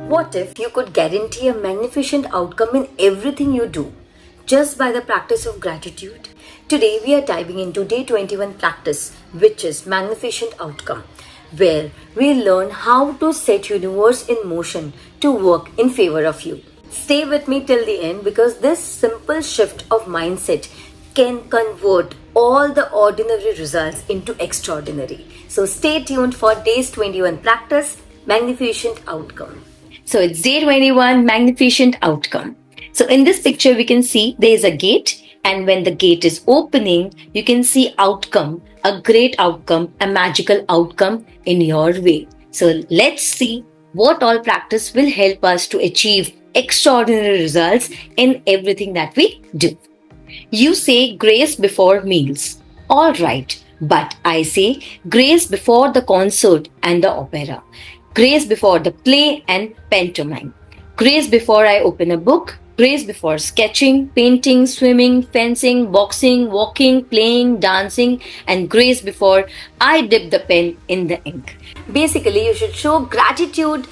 What if you could guarantee a magnificent outcome in everything you do just by the practice of gratitude? Today we are diving into day 21 practice, which is magnificent outcome, where we learn how to set universe in motion to work in favor of you. Stay with me till the end because this simple shift of mindset can convert all the ordinary results into extraordinary. So stay tuned for day's 21 practice, magnificent outcome. So it's day 21, magnificent outcome. So in this picture, we can see there is a gate, and when the gate is opening, you can see outcome, a great outcome, a magical outcome in your way. So let's see what all practice will help us to achieve extraordinary results in everything that we do. You say grace before meals. All right, but I say grace before the concert and the opera. Grace before the play and pantomime. Grace before I open a book. Grace before sketching, painting, swimming, fencing, boxing, walking, playing, dancing, and grace before I dip the pen in the ink. Basically, you should show gratitude,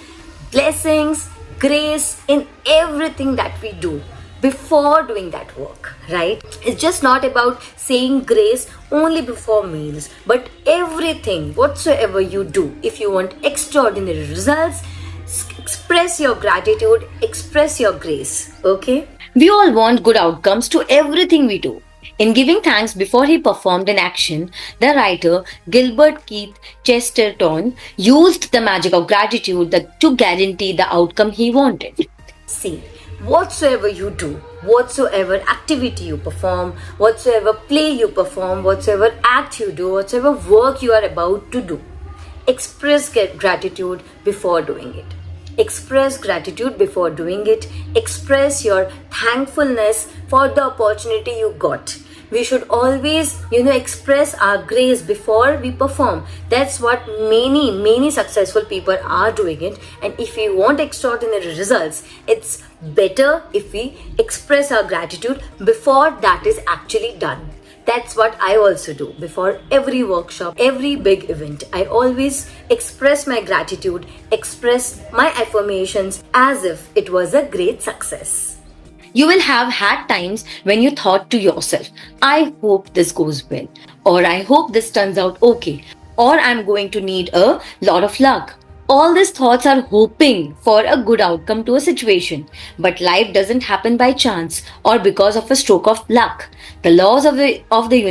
blessings, grace in everything that we do before doing that work, right? It's just not about saying grace only before meals, but everything, whatsoever you do. If you want extraordinary results, express your gratitude, express your grace, okay? We all want good outcomes to everything we do. In giving thanks before he performed an action, the writer Gilbert Keith Chesterton used the magic of gratitude to guarantee the outcome he wanted. See, whatsoever you do, whatsoever activity you perform, whatsoever play you perform, whatsoever act you do, whatsoever work you are about to do, express gratitude before doing it. Express gratitude before doing it. Express your thankfulness for the opportunity you got. We should always, express our grace before we perform. That's what many successful people are doing it. And if we want extraordinary results, it's better if we express our gratitude before that is actually done. That's what I also do. Before every workshop, every big event, I always express my gratitude, express my affirmations as if it was a great success. You will have had times when you thought to yourself, I hope this goes well, or I hope this turns out okay, or I'm going to need a lot of luck. All these thoughts are hoping for a good outcome to a situation, but life doesn't happen by chance or because of a stroke of luck. The laws of the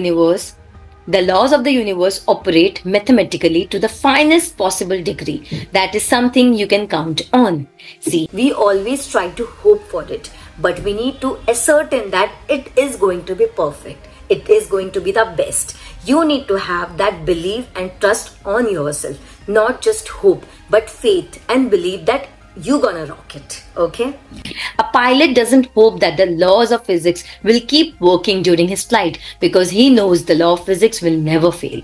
universe operate mathematically to the finest possible degree. That is something you can count on. See, we always try to hope for it, but we need to ascertain that it is going to be perfect. It is going to be the best. You need to have that belief and trust on yourself. Not just hope, but faith and believe that you're gonna rock it, okay? A pilot doesn't hope that the laws of physics will keep working during his flight because he knows the law of physics will never fail.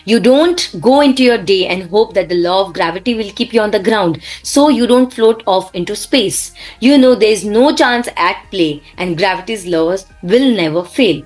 You don't go into your day and hope that the law of gravity will keep you on the ground so you don't float off into space. You know there is no chance at play and gravity's laws will never fail.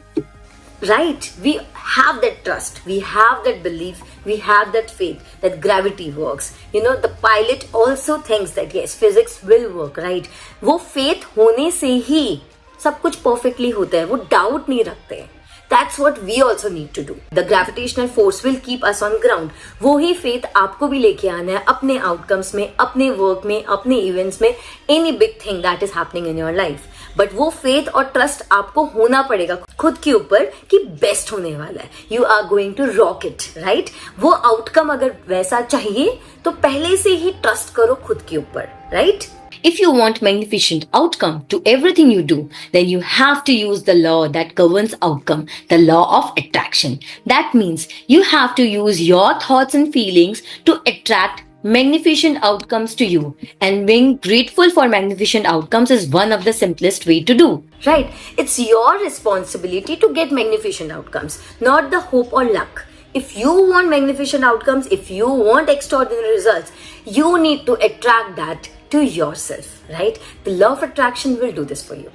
Right, we have that trust, we have that belief, we have that faith that gravity works. The pilot also thinks that yes, physics will work, right? वो faith होने से ही सब कुछ perfectly होता है, वो doubt नहीं रखते हैं. That's what we also need to do. The gravitational force will keep us on ground. वो ही faith आपको भी लेके आना है अपने outcomes में, अपने work में, अपने events में, any big thing that is happening in your life. But वो फेथ और ट्रस्ट आपको होना पड़ेगा खुद के ऊपर कि बेस्ट होने वाला है. You are going to rock it, right? वो आउटकम अगर वैसा चाहिए तो पहले से ही ट्रस्ट करो खुद के ऊपर, right? If you want magnificent outcome to everything you do, then you have to use the law that governs outcome, the law of attraction. That means you have to use your thoughts and feelings to attract magnificent outcomes to you, and being grateful for magnificent outcomes is one of the simplest way to do. Right, it's your responsibility to get magnificent outcomes, not the hope or luck. If you want magnificent outcomes, if you want extraordinary results, you need to attract that to yourself, right? The law of attraction will do this for you.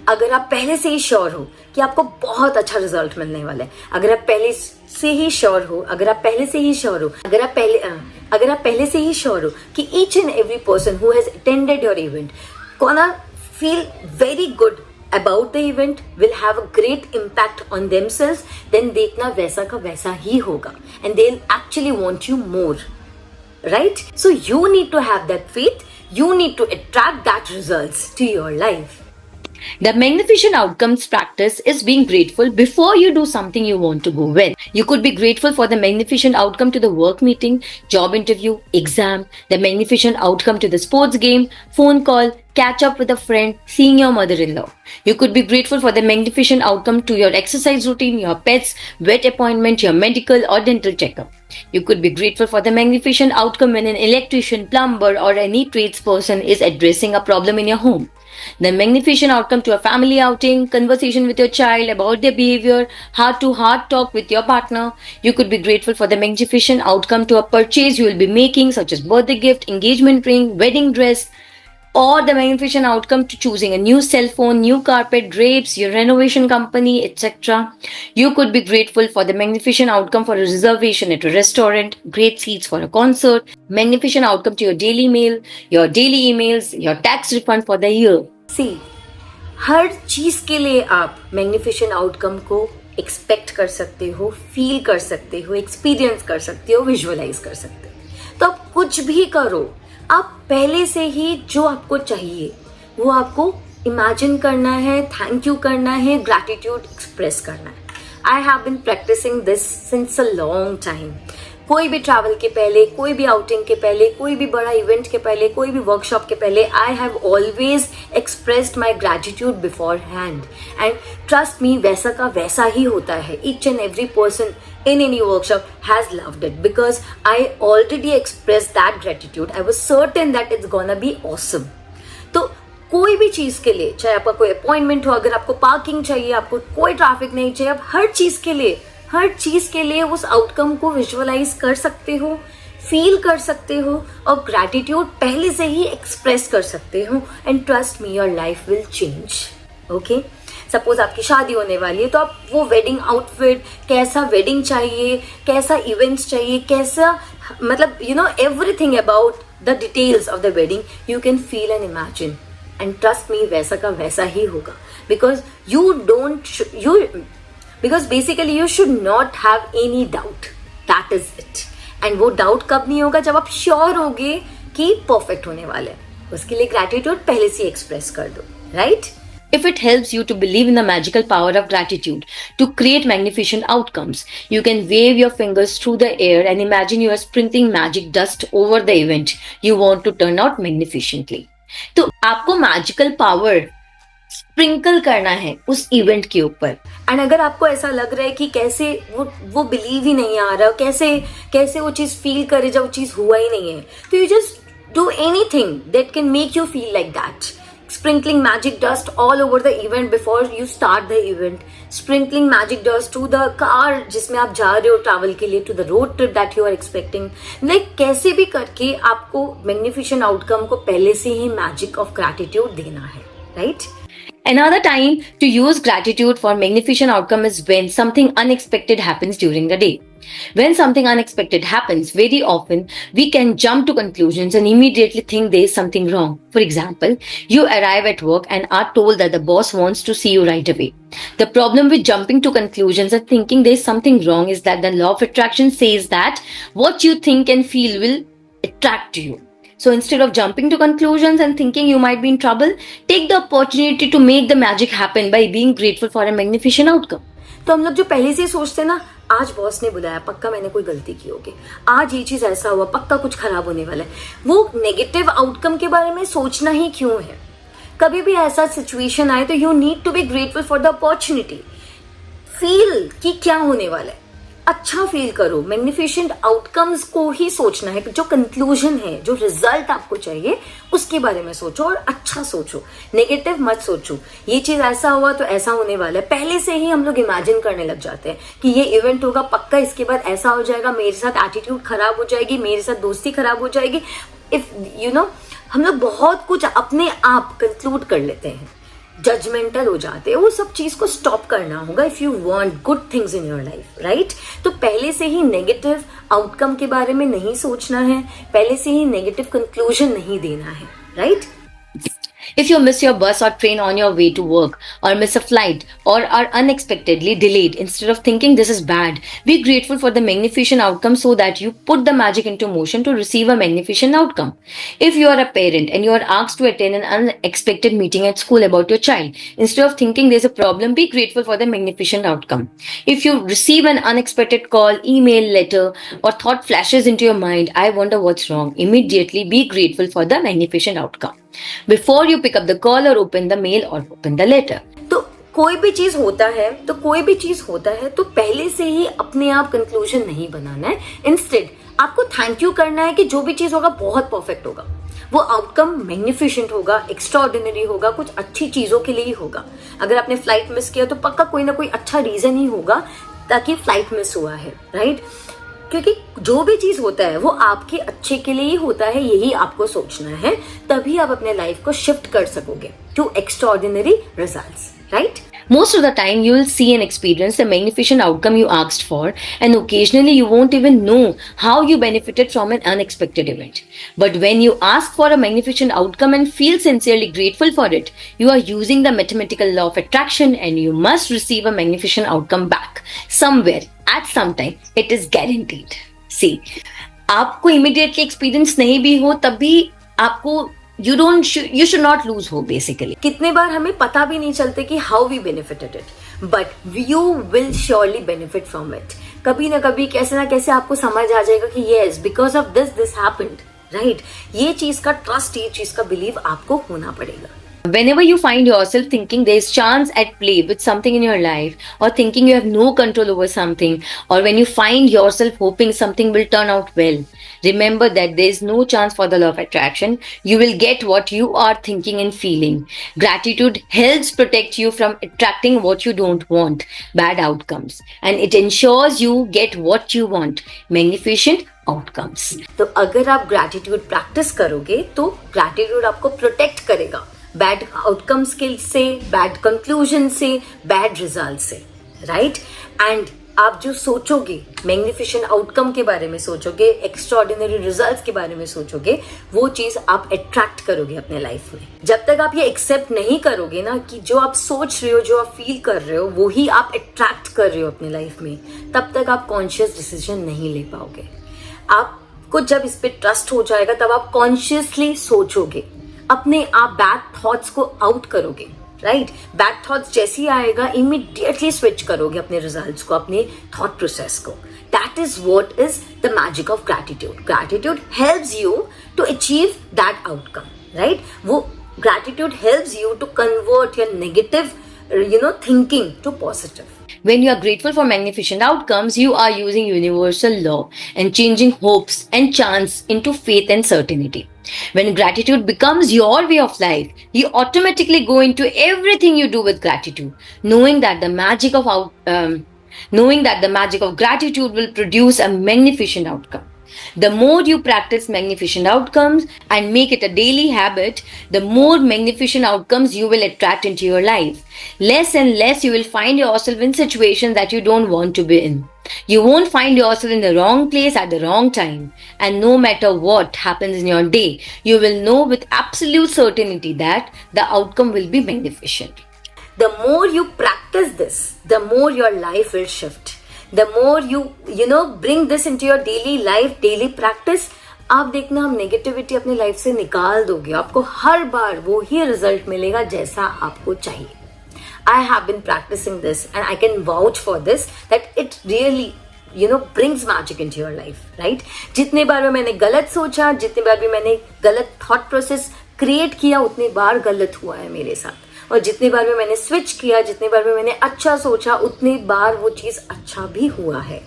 अगर आप पहले से ही sure हो कि आपको बहुत अच्छा result मिलने वाला है, अगर आप पहले से ही श्योर हो, अगर आप पहले से ही श्योर हो कि each and every person who has attended your event gonna feel very good about the event, will have a great impact on themselves, then देखना वैसा का वैसा ही होगा and they'll actually want you more, right? So you need to have that faith, you need to attract that results to your life. The magnificent outcomes practice is being grateful before you do something you want to go well. You could be grateful for the magnificent outcome to the work meeting, job interview, exam, the magnificent outcome to the sports game, phone call, catch up with a friend, seeing your mother-in-law. You could be grateful for the magnificent outcome to your exercise routine, your pets, vet appointment, your medical or dental checkup. You could be grateful for the magnificent outcome when an electrician, plumber or any tradesperson is addressing a problem in your home. The magnificent outcome to a family outing, conversation with your child about their behavior, heart-to-heart talk with your partner. You could be grateful for the magnificent outcome to a purchase you will be making, such as birthday gift, engagement ring, wedding dress, or the magnificent outcome to choosing a new cell phone, new carpet, drapes, your renovation company, etc. You could be grateful for the magnificent outcome for a reservation at a restaurant, great seats for a concert, magnificent outcome to your daily mail, your daily emails, your tax refund for the year. See, हर चीज के लिए आप magnificent outcome को expect कर सकते हो, feel कर सकते हो, एक्सपीरियंस कर सकते हो, विजुअलाइज कर सकते हो. तो आप कुछ भी करो, आप पहले से ही जो आपको चाहिए वो आपको इमेजिन करना है, थैंक यू करना है, ग्रैटिट्यूड एक्सप्रेस करना है. I have been practising this since a long time. कोई भी ट्रैवल के पहले, कोई भी आउटिंग के पहले, कोई भी बड़ा इवेंट के पहले, कोई भी वर्कशॉप के पहले, I have always expressed my gratitude before hand. And trust me, वैसा का वैसा ही होता है. Each and every person in any workshop has loved it because I already expressed that gratitude. I was certain that it's gonna be awesome. तो कोई भी चीज के लिए, चाहे आपका कोई अपॉइंटमेंट हो, अगर आपको पार्किंग चाहिए, आपको कोई ट्रैफिक नहीं चाहिए, आप हर चीज के लिए उस आउटकम को विजुअलाइज कर सकते हो, फील कर सकते हो और ग्रैटिट्यूड पहले से ही एक्सप्रेस कर सकते हो. And trust me, your life will change. Okay, suppose आपकी शादी होने वाली है तो आप वो वेडिंग आउटफिट, कैसा वेडिंग चाहिए, कैसा इवेंट्स चाहिए, कैसा, मतलब you know everything about the details of the wedding you can feel and imagine. And trust me, वैसा का वैसा ही होगा. Because basically you should not have any doubt. That is it. And वो डाउट कब नहीं होगा? जब आप श्योर होगे कि परफेक्ट होने वाले. उसके लिए ग्रैटिट्यूड पहले से एक्सप्रेस कर दो, right? If it helps you to believe in the magical power of gratitude to create magnificent outcomes, you can wave your fingers through the air and imagine you are sprinkling magic dust over the event you want to turn out magnificently. तो आपको magical power sprinkle करना है उस event के ऊपर. And अगर आपको ऐसा लग रहा है कि कैसे वो बिलीव ही नहीं आ रहा, कैसे वो चीज फील करे जब वो चीज हुआ ही नहीं है, तो you just do anything that can make you feel like that. Sprinkling magic dust all over the event before you start the event. Sprinkling magic dust to the car जिसमें आप जा रहे हो ट्रैवल के लिए, to the road trip that you are expecting. Like कैसे भी करके आपको magnificent outcome को पहले से ही magic of gratitude देना है, right? Another time to use gratitude for magnificent outcome is when something unexpected happens during the day. When something unexpected happens, very often we can jump to conclusions and immediately think there is something wrong. For example, you arrive at work and are told that the boss wants to see you right away. The problem with jumping to conclusions and thinking there is something wrong is that the law of attraction says that what you think and feel will attract to you. So instead of jumping to conclusions and thinking you might be in trouble, take the opportunity to make the magic happen by being grateful for a magnificent outcome. तो हम लोग जो पहले से सोचते हैं ना, आज बॉस ने बुलाया, पक्का मैंने कोई गलती की होगी, आज ये चीज ऐसा हुआ, पक्का कुछ खराब होने वाला है, वो नेगेटिव आउटकम के बारे में सोचना ही क्यों है? कभी भी ऐसा सिचुएशन आए तो you need to be grateful for the opportunity. Feel कि क्या होने वाला है, अच्छा फील करो. मैग्निफिशेंट आउटकम्स को ही सोचना है. जो कंक्लूजन है, जो रिजल्ट आपको चाहिए, उसके बारे में सोचो और अच्छा सोचो. नेगेटिव मत सोचो, ये चीज ऐसा हुआ तो ऐसा होने वाला है. पहले से ही हम लोग इमेजिन करने लग जाते हैं कि ये इवेंट होगा, पक्का इसके बाद ऐसा हो जाएगा, मेरे साथ एटीट्यूड खराब हो जाएगी, मेरे साथ दोस्ती खराब हो जाएगी. इफ यू नो, हम लोग बहुत कुछ अपने आप कंक्लूड कर लेते हैं. जजमेंटल हो जाते हैं, वो सब चीज को स्टॉप करना होगा if you want good things in your life, right? तो पहले से ही नेगेटिव आउटकम के बारे में नहीं सोचना है, पहले से ही नेगेटिव कंक्लूजन नहीं देना है, right? If you miss your bus or train on your way to work, or miss a flight, or are unexpectedly delayed, instead of thinking this is bad, be grateful for the magnificent outcome so that you put the magic into motion to receive a magnificent outcome. If you are a parent and you are asked to attend an unexpected meeting at school about your child, instead of thinking there's a problem, be grateful for the magnificent outcome. If you receive an unexpected call, email, letter, or thought flashes into your mind, I wonder what's wrong, immediately be grateful for the magnificent outcome before you pick up the call or open the mail or open the letter. तो कोई भी चीज होता है तो पहले से ही अपने आप कंक्लूजन नहीं बनाना है। इंस्टेड आपको थैंक यू करना है कि जो भी चीज होगा बहुत परफेक्ट होगा, वो आउटकम मैग्निफिशेंट होगा, एक्स्ट्राऑर्डिनरी होगा, कुछ अच्छी चीजों के लिए ही होगा। अगर आपने फ्लाइट मिस किया तो पक्का कोई ना कोई अच्छा रीजन ही होगा ताकि फ्लाइट मिस हुआ है, राइट? क्योंकि जो भी चीज होता है वो आपके अच्छे के लिए ही होता है, यही आपको सोचना है, तभी आप अपने लाइफ को शिफ्ट कर सकोगे to extraordinary results, right? Most of the time, you will see and experience the magnificent outcome you asked for, and occasionally you won't even know how you benefited from an unexpected event. But when you ask for a magnificent outcome and feel sincerely grateful for it, you are using the mathematical law of attraction, and you must receive a magnificent outcome back somewhere at some time. It is guaranteed. See, आपको immediately experience नहीं भी हो तब भी आपको you should not lose hope basically. कितने बार हमें पता भी नहीं चलते कि how we benefited it, but you will surely benefit from it. कभी ना कभी कैसे ना कैसे आपको समझ आ जाएगा कि yes, because of this happened, right? ये चीज का ट्रस्ट, ये चीज का बिलीव आपको होना पड़ेगा। Whenever you find yourself thinking there is chance at play with something in your life, or thinking you have no control over something, or when you find yourself hoping something will turn out well, remember that there is no chance for the law of attraction. You will get what you are thinking and feeling. Gratitude helps protect you from attracting what you don't want, bad outcomes, and it ensures you get what you want, magnificent outcomes. तो अगर आप gratitude practice करोगे तो gratitude आपको protect करेगा bad outcomes से, bad conclusion से, bad result से, राइट? एंड आप जो सोचोगे मैग्निफिशेंट आउटकम के बारे में सोचोगे, एक्स्ट्राऑर्डिनरी रिजल्ट्स के बारे में सोचोगे, वो चीज आप अट्रैक्ट करोगे अपने लाइफ में। जब तक आप ये एक्सेप्ट नहीं करोगे ना कि जो आप सोच रहे हो, जो आप फील कर रहे हो, वो ही आप अट्रैक्ट कर रहे हो अपने लाइफ में, तब तक आप कॉन्शियस डिसीजन नहीं ले पाओगे। आपको जब इस पे ट्रस्ट हो जाएगा तब आप कॉन्शियसली सोचोगे, अपने आप बैड थॉट्स को आउट करोगे, राइट? बैड थॉट्स जैसे ही आएगा इमीडिएटली स्विच करोगे अपने रिजल्ट्स को, अपने थॉट प्रोसेस को। That is what is the magic of gratitude. Gratitude helps you to achieve that outcome, right? वो gratitude helps you to convert your negative thinking to positive. When you are grateful for magnificent outcomes, you are using universal law and changing hopes and chance into faith and certainty. When gratitude becomes your way of life, you automatically go into everything you do with gratitude, knowing that the magic of gratitude will produce a magnificent outcome. The more you practice magnificent outcomes and make it a daily habit, the more magnificent outcomes you will attract into your life. Less and less you will find yourself in situations that you don't want to be in. You won't find yourself in the wrong place at the wrong time. And no matter what happens in your day, you will know with absolute certainty that the outcome will be magnificent. The more you practice this, the more your life will shift. The more you bring this into your daily life, daily practice, आप देखना आप negativity अपनी life से निकाल दोगे, आपको हर बार वो ही result मिलेगा जैसा आपको चाहिए. I have been practicing this and I can vouch for this that it really brings magic into your life, right? जितने बार भी मैंने गलत सोचा, जितने बार भी मैंने गलत थॉट प्रोसेस क्रिएट किया, उतनी बार गलत हुआ है मेरे साथ. और जितनी बार भी मैंने स्विच किया, जितनी बार भी मैंने अच्छा सोचा, उतनी बार वो चीज अच्छा भी हुआ है.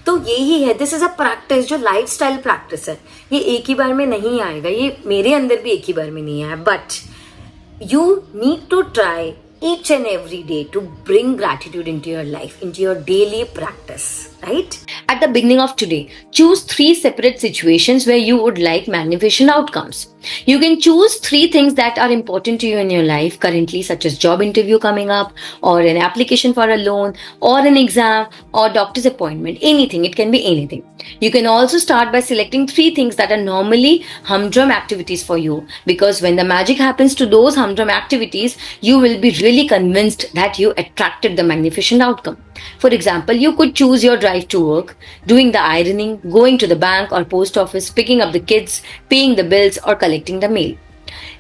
तो यही है, दिस इज अ प्रैक्टिस जो लाइफस्टाइल प्रैक्टिस है. ये एक ही बार में नहीं आएगा, ये मेरे अंदर भी एक ही बार में नहीं आया, but you need to try each and every day to bring gratitude into your life, into your daily practice, right? At the beginning of today, choose 3 separate situations where you would like magnificent outcomes. You can choose 3 things that are important to you in your life currently, such as job interview coming up, or an application for a loan, or an exam, or doctor's appointment. Anything. It can be anything. You can also start by selecting 3 things that are normally humdrum activities for you, because when the magic happens to those humdrum activities, you will be really convinced that you attracted the magnificent outcome. For example, you could choose your drive to work, doing the ironing, going to the bank or post office, picking up the kids, paying the bills, or collecting the mail.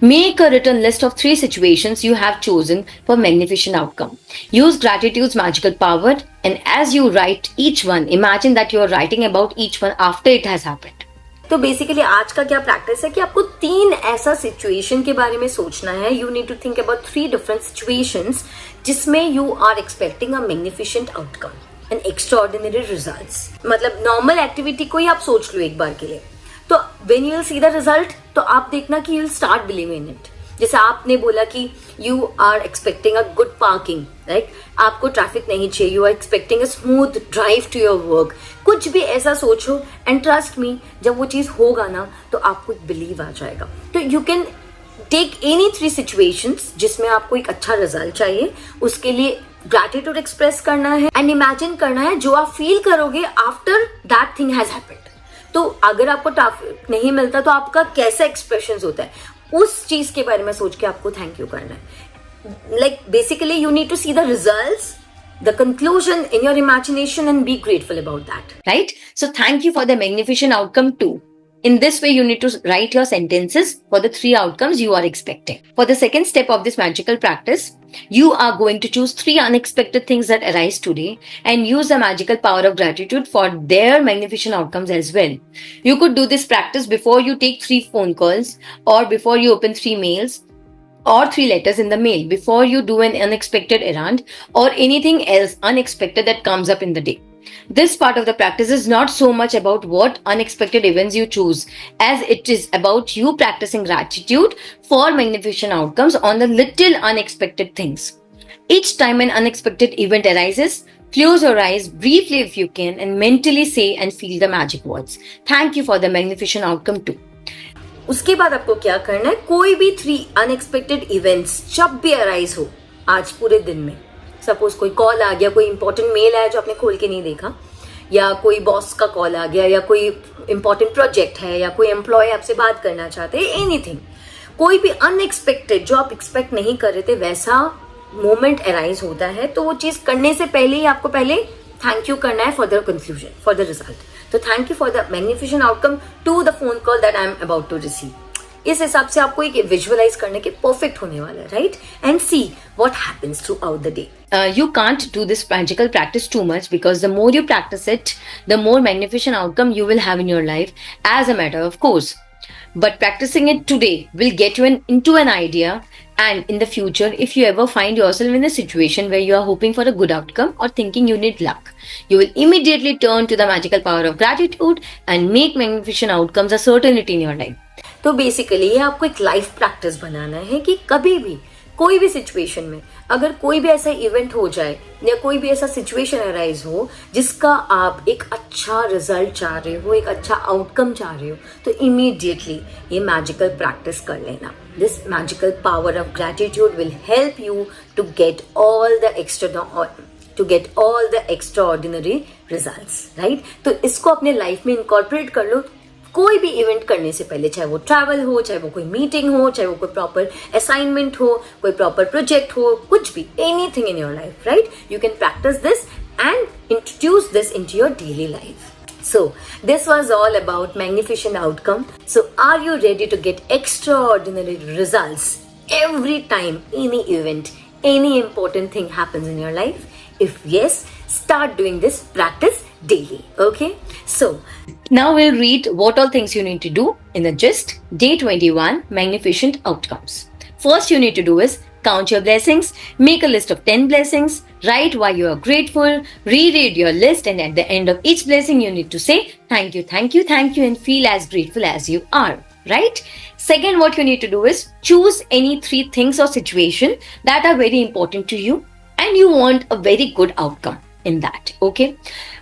Make a written list of 3 situations you have chosen for magnificent outcome. Use gratitude's magical power, and as you write each one, imagine that you are writing about each one after it has happened. तो basically आज का क्या practice है कि आपको 3 ऐसा situation के बारे में सोचना है. You need to think about 3 different situations जिसमें you are expecting a magnificent outcome and extraordinary results. मतलब नॉर्मल एक्टिविटी को ही आप सोच लो एक बार के लिए. तो when you will see the result तो आप देखना कि you will start believing in it. जैसे आपने बोला कि you are expecting a good parking, right? आपको ट्रैफिक नहीं चाहिए. You are expecting a smooth drive to your work. कुछ भी ऐसा सोचो एंड ट्रस्ट मी, जब वो चीज होगा ना तो आपको एक बिलीव आ जाएगा. तो you can take any 3 situations जिसमें आपको एक अच्छा रिजल्ट चाहिए. उसके लिए ग्रैटिट्यूड एक्सप्रेस करना है एंड इमेजिन करना है जो आप फील करोगे after that thing has happened. तो अगर आपको ट्रैफिक नहीं मिलता तो आपका कैसा एक्सप्रेशन होता है, उस चीज के बारे में सोच के आपको थैंक यू करना है. Like basically you need to see the results, the conclusion in your imagination, and be grateful about that. Right? So thank you for the magnificent outcome too. In this way, you need to write your sentences for the 3 outcomes you are expecting. For the second step of this magical practice, you are going to choose 3 unexpected things that arise today and use the magical power of gratitude for their magnificent outcomes as well. You could do this practice before you take 3 phone calls, or before you open 3 mails, or 3 letters in the mail, before you do an unexpected errand, or anything else unexpected that comes up in the day. This part of the practice is not so much about what unexpected events you choose, as it is about you practicing gratitude for magnificent outcomes on the little unexpected things. Each time an unexpected event arises, close your eyes briefly if you can and mentally say and feel the magic words. Thank you for the magnificent outcome too. उसके बाद आपको क्या करना है, कोई भी 3 unexpected events जब भी अराइज हो आज पूरे दिन में, सपोज कोई कॉल आ गया, कोई इंपॉर्टेंट मेल आया जो आपने खोल के नहीं देखा, या कोई बॉस का कॉल आ गया, या कोई इंपॉर्टेंट प्रोजेक्ट है, या कोई एम्प्लॉय आपसे बात करना चाहते हैं, एनीथिंग, कोई भी अनएक्सपेक्टेड जो आप एक्सपेक्ट नहीं कर रहे थे वैसा मोमेंट अराइज होता है, तो वो चीज करने से पहले ही आपको पहले थैंक यू करना है for the conclusion, for the result. तो thank you for the magnificent outcome to the phone call that I am about to receive. इस हिसाब से आपको एक विजुअलाइज करने के परफेक्ट होने वाला है, right? And see what happens through out the day. You can't do this magical practice too much, because the more you practice it, the more magnificent outcome you will have in your life as a matter of course. But practicing it today will get you into an idea, and in the future, if you ever find yourself in a situation where you are hoping for a good outcome or thinking you need luck, you will immediately turn to the magical power of gratitude and make magnificent outcomes a certainty in your life. तो basically ये आपको एक life practice बनाना है कि कभी भी कोई भी सिचुएशन में अगर कोई भी ऐसा इवेंट हो जाए या कोई भी ऐसा सिचुएशन अराइज हो जिसका आप एक अच्छा रिजल्ट चाह रहे हो, एक अच्छा आउटकम चाह रहे हो, तो इमीडिएटली ये मैजिकल प्रैक्टिस कर लेना. This magical power of gratitude will help you to get all the extraordinary results, right? तो इसको अपने लाइफ में इनकॉर्पोरेट कर लो. कोई भी इवेंट करने से पहले, चाहे वो ट्रैवल हो, चाहे वो कोई मीटिंग हो, चाहे वो कोई प्रॉपर असाइनमेंट हो, कोई प्रॉपर प्रोजेक्ट हो, कुछ भी, anything in your life, right? You can practice this and introduce this into your daily life. So, this was all about magnificent outcome. So, are you ready to get extraordinary results every time any event, any important thing happens in your life? If yes, start doing this practice daily. Okay? So, now we'll read what all things you need to do in the gist. Day 21, magnificent outcomes. First you need to do is count your blessings, make a list of 10 blessings, write why you are grateful, reread your list, and at the end of each blessing you need to say thank you, thank you, thank you, and feel as grateful as you are. Right? Second, what you need to do is choose any 3 things or situation that are very important to you and you want a very good outcome. in that. Okay,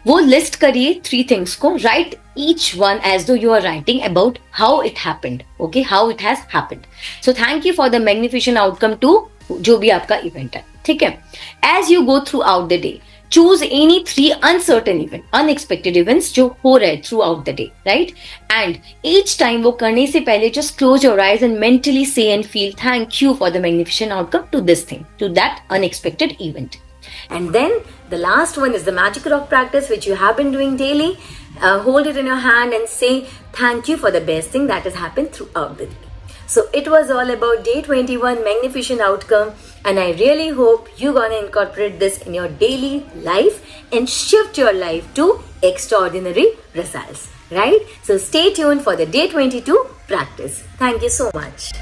वो list करिए 3 things को, write each one as though you are writing about how it happened. Okay, how it has happened. So thank you for the magnificent outcome to जो भी आपका event है. ठीक है, as you go throughout the day, choose any 3 uncertain event, unexpected events जो हो रहे throughout the day, right? And each time वो करने से पहले just close your eyes and mentally say and feel thank you for the magnificent outcome to this thing, to that unexpected event. And then the last one is the Magic Rock practice, which you have been doing daily. Hold it in your hand and say thank you for the best thing that has happened throughout the day. So it was all about day 21 magnificent outcome, and I really hope you're gonna incorporate this in your daily life and shift your life to extraordinary results, right? So stay tuned for the day 22 practice. Thank you so much.